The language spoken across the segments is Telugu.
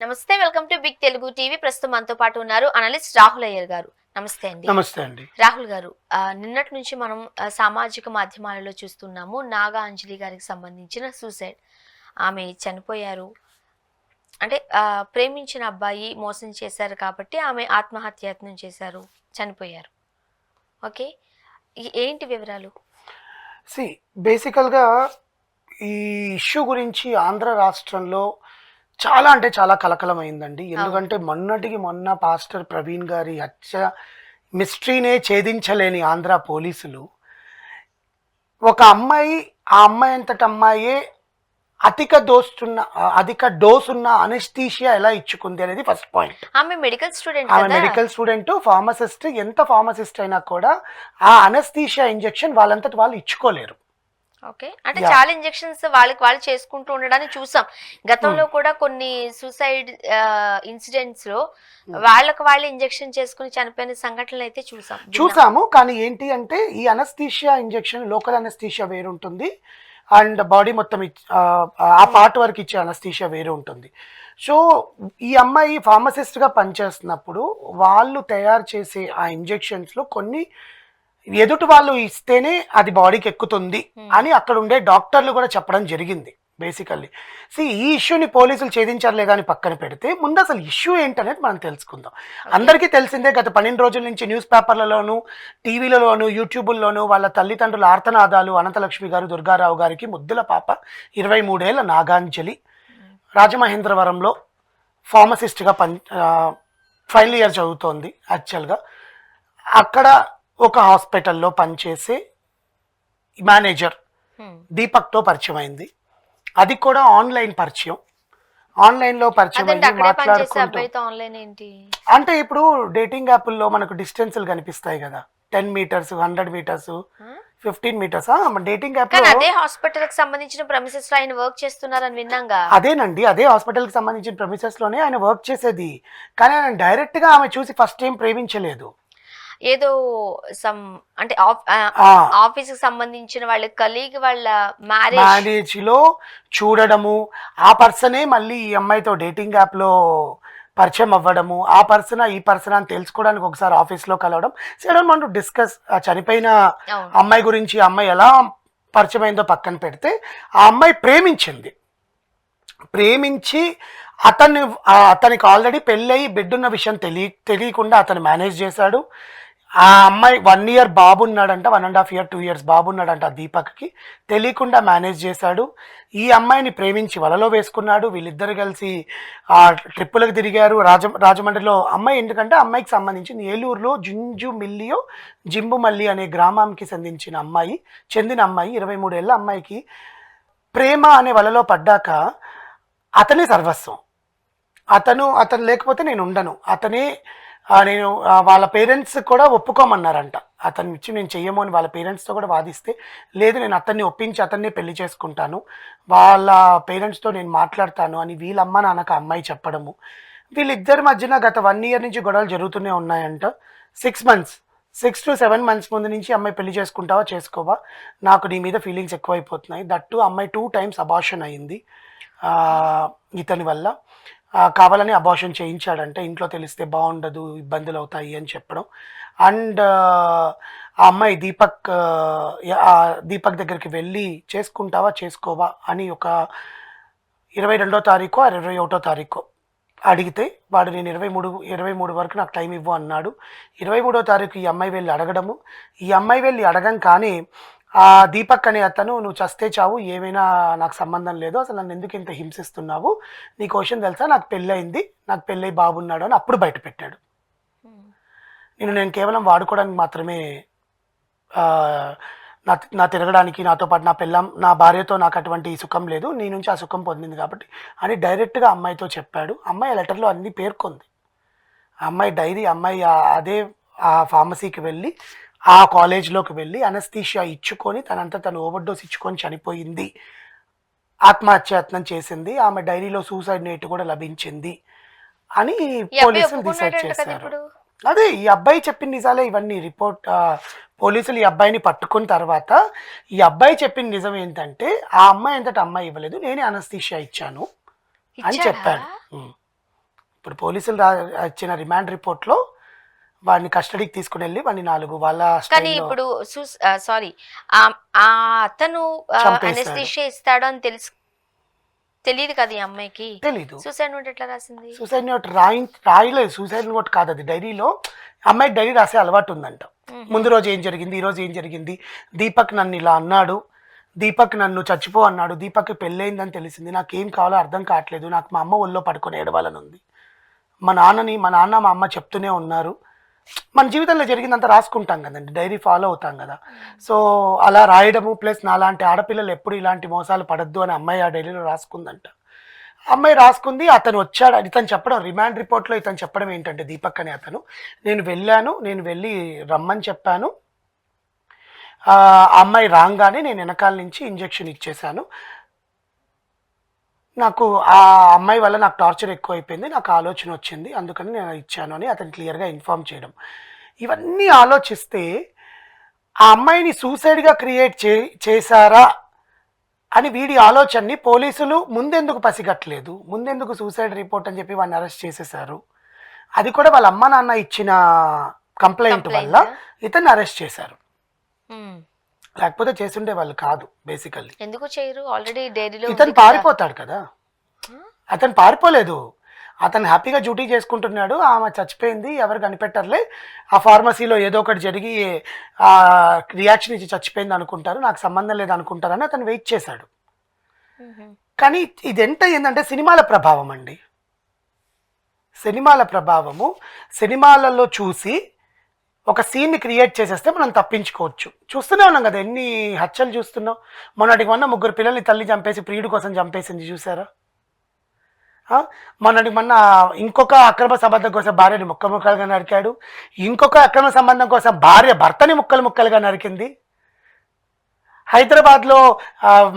నమస్తే. Welcome to big Telugu TV. ప్రస్తుతం మనతో పాటు ఉన్నారు అనలిస్ట్ రాహుల్ అయ్యర్ గారు. నమస్తే అండి. నమస్తే అండి. రాహుల్ గారు, నిన్నటి నుంచి మనం సామాజిక మాధ్యమాలలో చూస్తున్నాము నాగా అంజలి గారికి సంబంధించిన సూసైడ్. ఆమె చనిపోయారు. అంటే ప్రేమించిన అబ్బాయి మోసం చేశారు కాబట్టి ఆమె ఆత్మహత్యాయత్నం చేశారు, చనిపోయారు. ఓకే, ఏంటి వివరాలు? బేసికల్గా ఈ ఇష్యూ గురించి ఆంధ్ర రాష్ట్రంలో చాలా అంటే చాలా కలకలమైందండి. ఎందుకంటే మొన్నటికి మొన్న పాస్టర్ ప్రవీణ్ గారి హత్య మిస్టరీనే ఛేదించలేని ఆంధ్ర పోలీసులు ఒక అమ్మాయి, ఆ అమ్మాయి అంతటి అమ్మాయే అధిక డోస్ ఉన్న అనెస్థీషియా ఎలా ఇచ్చుకుంది అనేది ఫస్ట్ పాయింట్. ఆమె మెడికల్ స్టూడెంట్, ఫార్మసిస్ట్. ఎంత ఫార్మసిస్ట్ అయినా కూడా ఆ అనెస్థీషియా ఇంజెక్షన్ వాళ్ళంతటి వాళ్ళు ఇచ్చుకోలేరు. ఓకే, అంటే చాలా ఇంజెక్షన్స్ వాళ్ళకి వాళ్ళు చేసుకుంటూ ఉండడాన్ని చూసాం గతంలో కూడా. కొన్ని సూసైడ్ ఇన్సిడెంట్స్ లో వాళ్ళకి వాళ్ళు ఇంజెక్షన్ చేసుకుని చనిపోయిన సంఘటనలు అయితే చూసాము. కానీ ఏంటి అంటే ఈ అనెస్థీషియా ఇంజెక్షన్ లోకల్ అనెస్థీషియా వేరు ఉంటుంది, అండ్ బాడీ మొత్తం ఆ పార్ట్ వరకు ఇచ్చే అనెస్థీషియా వేరు ఉంటుంది. సో ఈ అమ్మాయి ఫార్మసిస్ట్గా పనిచేస్తున్నప్పుడు వాళ్ళు తయారు చేసే ఆ ఇంజెక్షన్స్లో కొన్ని ఎదుటి వాళ్ళు ఇస్తేనే అది బాడీకి ఎక్కుతుంది అని అక్కడ ఉండే డాక్టర్లు కూడా చెప్పడం జరిగింది. బేసికల్లీ ఈ ఇష్యూని పోలీసులు ఛేదించారు లేదా అని పక్కన పెడితే ముందు అసలు ఇష్యూ ఏంటనేది మనం తెలుసుకుందాం. అందరికీ తెలిసిందే, గత 12 రోజుల నుంచి న్యూస్ పేపర్లలోను, టీవీలలోను, యూట్యూబుల్లోనూ వాళ్ళ తల్లిదండ్రుల ఆర్తనాదాలు. అనంతలక్ష్మి గారు, దుర్గారావు గారికి ముద్దుల పాప 23 ఏళ్ల నాగాంజలి రాజమహేంద్రవరంలో ఫార్మసిస్ట్గా ఫైనల్ ఇయర్ చదువుతోంది. యాక్చువల్గా అక్కడ ఒక హాస్పిటల్లో పనిచేసే మేనేజర్ దీపక్తో పరిచయం అయింది. అది కూడా ఆన్లైన్ పరిచయం. ఆన్లైన్లో పరిచయం అయింది, మాట్లాడుకుంటూ. అంటే ఇప్పుడు డేటింగ్ యాప్ల్లో మనకు డిస్టెన్స్లు కనిపిస్తాయి కదా, 10 metres, 100 metres, 15 metres. Dating app అదే హాస్పిటల్ కి సంబంధించిన ప్రెమిసెస్ లో ఆయన వర్క్ చేస్తున్నారని విన్నాగా. అదేనండి, అదే హాస్పిటల్ కి సంబంధించిన ప్రెమిసెస్ లోనే ఆయన వర్క్ చేసేది. కానీ ఆయన డైరెక్ట్ గా ఆమె చూసి ఫస్ట్ టైం ప్రేమించలేదు. ఏదో అంటే ఆఫీస్ కి సంబంధించిన వాళ్ళ కలీగ్ వాళ్ళ మ్యారేజ్ లో చూడడము, ఆ పర్సనే మళ్ళీ ఈ అమ్మాయితో డేటింగ్ యాప్ లో పరిచయం అవ్వడము, ఆ పర్సన్ ఈ పర్సన్ అని తెలుసుకోవడానికి ఒకసారి ఆఫీస్లో కలవడం. మనం డిస్కస్ చనిపోయిన అమ్మాయి గురించి, ఆ అమ్మాయి ఎలా పరిచయం అయిందో పక్కన పెడితే ఆ అమ్మాయి ప్రేమించి అతనికి ఆల్రెడీ పెళ్ళయి బిడ్డున్న విషయం తెలియకుండా అతను మేనేజ్ చేశాడు. ఆ అమ్మాయి 1 ఇయర్ బాబు ఉన్నాడంట, 1.5 ఇయర్ 2 ఇయర్స్ బాబు ఉన్నాడంట. దీపక్కి తెలియకుండా మేనేజ్ చేశాడు. ఈ అమ్మాయిని ప్రేమించి వలలో వేసుకున్నాడు. వీళ్ళిద్దరు కలిసి ఆ ట్రిప్పులకు తిరిగారు రాజమండ్రిలో. అమ్మాయి ఎందుకంటే అమ్మాయికి సంబంధించిన ఏలూరులో జింబుమల్లి అనే గ్రామానికి చెందిన అమ్మాయి 23 ఏళ్ళ అమ్మాయికి ప్రేమ అనే వలలో పడ్డాక అతనే సర్వస్వం. అతను లేకపోతే నేను ఉండను, నేను వాళ్ళ పేరెంట్స్ కూడా ఒప్పుకోమన్నారంట. అతన్ని ఇచ్చి నేను చెయ్యము అని వాళ్ళ పేరెంట్స్తో కూడా వాదిస్తే, లేదు నేను అతన్ని ఒప్పించి అతన్నే పెళ్లి చేసుకుంటాను, వాళ్ళ పేరెంట్స్తో నేను మాట్లాడతాను అని వీళ్ళమ్మ నాన్నకు అమ్మాయి చెప్పడము. వీళ్ళిద్దరి మధ్యన గత 1 ఇయర్ నుంచి గొడవలు జరుగుతూనే ఉన్నాయంట. 6 to 7 months ముందు నుంచి అమ్మాయి పెళ్లి చేసుకుంటావా చేసుకోవా, నాకు నీ మీద ఫీలింగ్స్ ఎక్కువైపోతున్నాయి. దట్టు అమ్మాయి 2 times అబార్షన్ అయింది ఇతని వల్ల. కావాలని అబార్షన్ చేయించాడంటే, ఇంట్లో తెలిస్తే బాగుండదు, ఇబ్బందులు అవుతాయి అని చెప్పడం. అండ్ ఆ అమ్మాయి దీపక్ దగ్గరికి వెళ్ళి చేసుకుంటావా చేసుకోవా అని ఒక 22వ తారీఖు 21వ తారీఖు అడిగితే వాడు నేను 23 వరకు నాకు టైం ఇవ్వు అన్నాడు. 23వ తారీఖు ఈ అమ్మాయి వెళ్ళి అడగడము. ఈ అమ్మాయి వెళ్ళి అడగంగానే ఆ దీపక్ అనే అతను, నువ్వు చస్తే చావు, ఏమైనా నాకు సంబంధం లేదు, అసలు నన్ను ఎందుకు ఇంత హింసిస్తున్నావు, నీ క్వశ్చన్ తెలుసా, నాకు పెళ్ళయింది, నాకు పెళ్ళై బాబున్నాడు అని అప్పుడు బయట పెట్టాడు. నేను కేవలం వాడుకోవడానికి మాత్రమే, నా తిరగడానికి, నాతో పాటు నా భార్యతో నాకు అటువంటి సుఖం లేదు, నీ నుంచి ఆ సుఖం పొందింది కాబట్టి అని డైరెక్ట్గా అమ్మాయితో చెప్పాడు. అమ్మాయి ఆ లెటర్లో అన్నీ పేర్కొంది. అమ్మాయి డైరీ, అమ్మాయి అదే ఆ ఫార్మసీకి వెళ్ళి, ఆ కాలేజ్లోకి వెళ్ళి అనెస్థీషియా ఇచ్చుకొని తను ఓవర్డోస్ ఇచ్చుకొని చనిపోయింది, ఆత్మహత్యాయత్నం చేసింది. ఆమె డైరీలో సూసైడ్ నోట్ కూడా లభించింది అని పోలీసులు డిసైడ్ చేశారు. అదే ఈ అబ్బాయి చెప్పిన నిజాలే ఇవన్నీ. పోలీసులు ఈ అబ్బాయిని పట్టుకున్న తర్వాత ఈ అబ్బాయి చెప్పిన నిజం ఏంటంటే, ఆ అమ్మాయి అంతటా అమ్మాయి ఇవ్వలేదు, నేనే అనెస్థీషియా ఇచ్చాను అని చెప్పాడు. ఇప్పుడు పోలీసులు ఇచ్చిన రిమాండ్ రిపోర్ట్లో వాడిని కస్టడీకి తీసుకుని వెళ్ళి వాడిని 4 వాళ్ళ కానీ స్టైల్లో ఇప్పుడు సారీ అతను చంపేశాడు. అనస్థీషియా ఇస్తాడు అని తెలియదు కదా ఈ అమ్మాయికి. తెలీదు. సూసైడ్ నోట్ ఎట్లా రాసింది? సూసైడ్ నోట్ రాయలేదు. సూసైడ్ నోట్ కాదు అది, డైరీలో అమ్మాయికి డైరీ రాసే అలవాటు ఉందంట. ముందు రోజు ఏం జరిగింది, ఈ రోజు ఏం జరిగింది, దీపక్ నన్ను ఇలా అన్నాడు, దీపక్ నన్ను చచ్చిపో అన్నాడు, దీపక్ పెళ్ళయిందని తెలిసింది, నాకేం కావాలో అర్థం కావట్లేదు, నాకు మా అమ్మ ఒళ్ళో పడుకొని ఏడవాలని ఉంది, మా నాన్న మా అమ్మ చెప్తూనే ఉన్నారు. మన జీవితంలో జరిగిందంతా రాసుకుంటాం కదండి, డైరీ ఫాలో అవుతాం కదా. సో అలా రాయడము ప్లస్ నాలాంటి ఆడపిల్లలు ఎప్పుడు ఇలాంటి మోసాలు పడద్దు అని అమ్మాయి ఆ డైరీలో రాసుకుందంట. అమ్మాయి రాసుకుంది, అతను వచ్చాడు. ఇతను చెప్పడం రిమాండ్ రిపోర్ట్లో ఇతను చెప్పడం ఏంటంటే, దీపక్ అనే అతను, నేను వెళ్ళి రమ్మని చెప్పాను, ఆ అమ్మాయి రాగానే నేను వెనకాల నుంచి ఇంజెక్షన్ ఇచ్చేసాను, నాకు ఆ అమ్మాయి వల్ల నాకు టార్చర్ ఎక్కువైపోయింది, నాకు ఆలోచన వచ్చింది, అందుకని నేను ఇచ్చాను అని అతను క్లియర్గా ఇన్ఫామ్ చేయడం. ఇవన్నీ ఆలోచిస్తే ఆ అమ్మాయిని సూసైడ్గా క్రియేట్ చేశారా అని వీడి ఆలోచనని పోలీసులు ముందెందుకు పసిగట్టలేదు, ముందెందుకు సూసైడ్ రిపోర్ట్ అని చెప్పి వాడిని అరెస్ట్ చేసేసారు. అది కూడా వాళ్ళ అమ్మ నాన్న ఇచ్చిన కంప్లైంట్ వల్ల ఇతన్ని అరెస్ట్ చేశారు, లేకపోతే చేస్తుండే వాళ్ళు కాదు. బేసికల్లీ ఎందుకు చేయరు? ఆల్రెడీ డైరీలో ఇతను పారిపోతాడు కదా. అతను పారిపోలేదు, అతను హ్యాపీగా డ్యూటీ చేసుకుంటున్నాడు. ఆమె చచ్చిపోయింది, ఎవరు కనిపెట్టర్లే, ఆ ఫార్మసీలో ఏదో ఒకటి జరిగి ఆ రియాక్షన్ ఇచ్చి చచ్చిపోయింది అనుకుంటారు, నాకు సంబంధం లేదు అనుకుంటారని అతను వెయిట్ చేశాడు. కానీ ఇదెంత ఏంటంటే సినిమాల ప్రభావం అండి, సినిమాల ప్రభావము. సినిమాలలో చూసి ఒక సీన్ని క్రియేట్ చేసేస్తే మనం తప్పించుకోవచ్చు. చూస్తూనే ఉన్నాం కదా, ఎన్ని హత్యలు చూస్తున్నాం. మొన్నటికి మొన్న 3 పిల్లల్ని తల్లి చంపేసి ప్రియుడి కోసం చంపేసింది చూసారా. మొన్నటికి మొన్న ఇంకొక అక్రమ సంబంధం కోసం భార్యని ముక్కలుగా నరికాడు, ఇంకొక అక్రమ సంబంధం కోసం భార్య భర్తని ముక్కలుగా నరికింది. హైదరాబాద్లో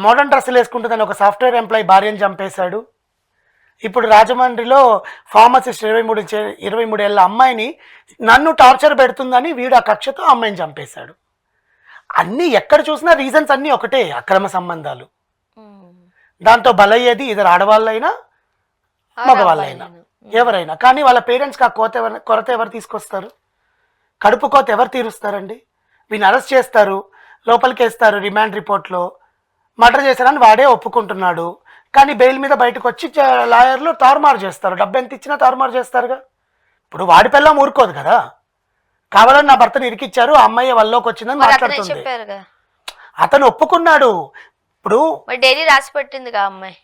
మోడర్న్ డ్రెస్సులు వేసుకుంటుందని ఒక సాఫ్ట్వేర్ ఎంప్లాయీ భార్యను చంపేశాడు. ఇప్పుడు రాజమండ్రిలో ఫార్మసిస్ట్ 23 ఏళ్ళ అమ్మాయిని నన్ను టార్చర్ పెడుతుందని వీడు ఆ కక్షతో అమ్మాయిని చంపేశాడు. అన్నీ ఎక్కడ చూసినా రీజన్స్ అన్నీ ఒకటే, అక్రమ సంబంధాలు. దాంతో బలయ్యేది ఇద్దరు ఆడవాళ్ళైనా మగవాళ్ళైనా ఎవరైనా. కానీ వాళ్ళ పేరెంట్స్కి ఆ కొరత ఎవరు తీసుకొస్తారు, కడుపు కోత ఎవరు తీరుస్తారండి. వీడిని అరెస్ట్ చేస్తారు, లోపలికి వేస్తారు, రిమాండ్ రిపోర్ట్లో మర్డర్ చేశారని వాడే ఒప్పుకుంటున్నాడు. కానీ బెయిల్ మీద బయటకు వచ్చి లాయర్లు తారుమారు చేస్తారు, డబ్బు ఎంత ఇచ్చినా తారుమారు చేస్తారుగా. ఇప్పుడు వాడి పిల్లం ఊరుకోదు కదా, కావాలని నా భర్తను ఇరికిచ్చారు, ఆ అమ్మాయి వాళ్ళలోకి వచ్చిందని మాట్లాడుతుంది. అతను ఒప్పుకున్నాడు. ఇప్పుడు డైరీ రాసి పెట్టింది అమ్మాయి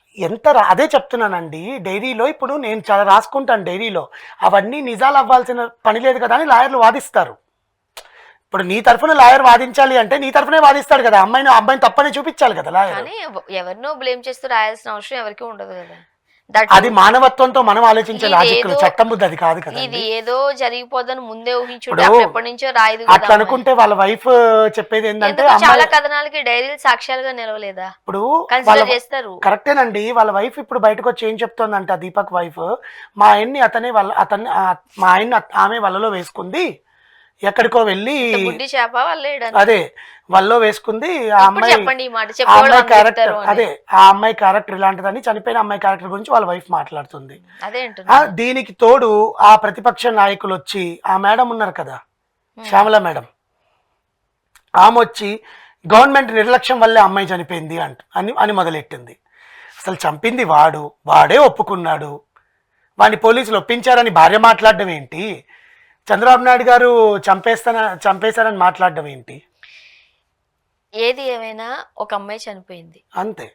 అదే చెప్తున్నానండి. డైరీలో ఇప్పుడు నేను చాలా రాసుకుంటాను, డైరీలో అవన్నీ నిజాలు అవ్వాల్సిన పని లేదు కదా అని లాయర్లు వాదిస్తారు. ఇప్పుడు నీ తరఫున లాయర్ వాదించాలి అంటే నీ తరఫునే వాదిస్తాడు కదా, అమ్మాయిని తప్పని చూపించాలి కదా లాయర్. ఎవరినో బ్లేమ్ చేస్తూ రాయాల్సిన అవసరం ఎవరికి ఉండదు కదా. అది మానవత్వంతో మనం ఆలోచించే లాజిక్, చట్టం బుద్ధి అది కాదు కదా. ఇది ఏదో జరిగిపోదని ముందే ఊహించుంటే ఎప్పటి నుంచో రాయదు అట్లా అనుకుంటే వాళ్ళ వైఫ్ చెప్పేది ఏంటంటే చాలా కథనాలకి డైరీలు సాక్ష్యాలుగా నిలవలేదా, ఇప్పుడు చేస్తారు. కరెక్టేనండి. వాళ్ళ వైఫ్ ఇప్పుడు బయటకు వచ్చి ఏం చెప్తోందంట, దీపక్ వైఫ్, మా ఆయన్ని ఆమె వాళ్ళలో వేసుకుంది, ఎక్కడికో వెళ్ళి అదే వాళ్ళలో వేసుకుంది, ఆ అమ్మాయి క్యారెక్టర్ అదే, ఆ అమ్మాయి క్యారెక్టర్ ఇలాంటిదని, చనిపోయిన అమ్మాయి క్యారెక్టర్ గురించి వాళ్ళ వైఫ్ మాట్లాడుతుంది. దీనికి తోడు ఆ ప్రతిపక్ష నాయకులు వచ్చి, ఆ మేడం ఉన్నారు కదా శ్యామల మేడం, ఆమె వచ్చి గవర్నమెంట్ నిర్లక్ష్యం వల్లే అమ్మాయి చనిపోయింది అని మొదలెట్టింది. అసలు చంపింది వాడే ఒప్పుకున్నాడు, వాడిని పోలీసులు ఒప్పించారని భార్య మాట్లాడడం ఏంటి, చంద్రబాబు నాయుడు గారు చంపేశారని మాట్లాడడం ఏంటి. ఏది ఏమైనా ఒక అమ్మాయి చనిపోయింది అంతే,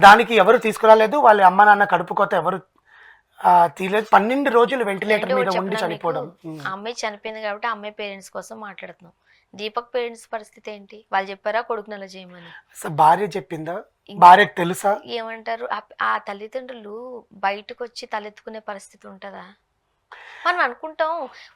దానికి ఎవరు తీసుకురాలేదు, వాళ్ళ అమ్మ నాన్న కడుపు కోత ఎవరు తీయలేదు. 12 రోజులు వెంటిలేటర్ మీద ఉండి చనిపోవడం. అమ్మాయి చనిపోయింది కాబట్టి అమ్మాయి పేరెంట్స్ కోసం మాట్లాడుతున్నాం. దీపక్ పేరెంట్స్ పరిస్థితి ఏంటి, వాళ్ళు చెప్పారా కొడుకుని అలా చేయమని? అసలు భార్య చెప్పిందా, భార్యకు తెలుసా? ఏమంటారు, ఆ తల్లిదండ్రులు బయటకు వచ్చి తలెత్తుకునే పరిస్థితి ఉంటుందా? మనం అనుకుంటాం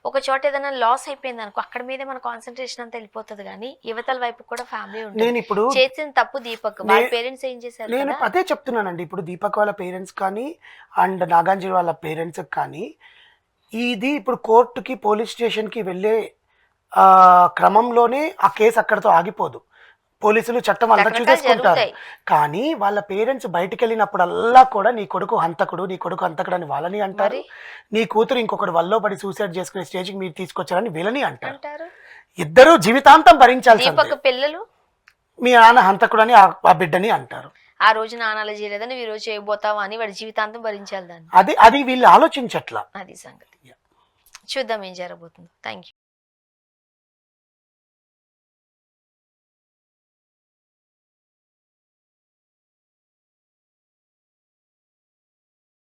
ఒక చోట ఏదైనా లాస్ అయిపోయింది అనుకో, అక్కడ మీదే మన కాన్సన్ట్రేషన్ అంతా వెళ్ళిపోతుంది, కానీ యువతల వైపు కూడా ఫ్యామిలీ ఉంటుంది. ఇప్పుడు చేసిన తప్పు దీపక్, వాళ్ళ పేరెంట్స్ ఏం చేశారు? నేను అదే చెప్తున్నానండి. ఇప్పుడు దీపక్ వాళ్ళ పేరెంట్స్ కానీ అండ్ నాగాంజలి వాళ్ళ పేరెంట్స్ కానీ ఇది ఇప్పుడు కోర్టుకి పోలీస్ స్టేషన్కి వెళ్ళే క్రమంలోనే ఆ కేసు అక్కడితో ఆగిపోదు. పోలీసులు చట్టం అంతా రకరకాలు చూసేసుకుంటారు. జరుగుతాయి. కానీ వాళ్ళ పేరెంట్స్ బయటికి వెళ్ళినప్పుడల్లా కూడా నీ కొడుకు హంతకుడు, నీ కొడుకు హంతకుడు అని వాళ్ళని అంటారు. మరి నీ కూతురు ఇంకొకటి వల్లో పడి సూసైడ్ చేసుకునే స్టేజ్కి మీరు తీసుకొచ్చారని వీళ్ళని అంటారు. అంటారు. ఇద్దరు జీవితాంతం భరించాల్సింది. దీపక్ పిల్లలు మీ నాన్న హంతకుడని ఆ బిడ్డని అంటారు. ఆ రోజు నాన్నలు చేయలేదని ఈ రోజు చేయబోతావా అని వాడి జీవితాంతం భరించాలి దాన్ని. అది వీళ్ళు ఆలోచించట్లా. అది సంగతి. చూద్దాం ఏం జరగబోతుందో. Thank you.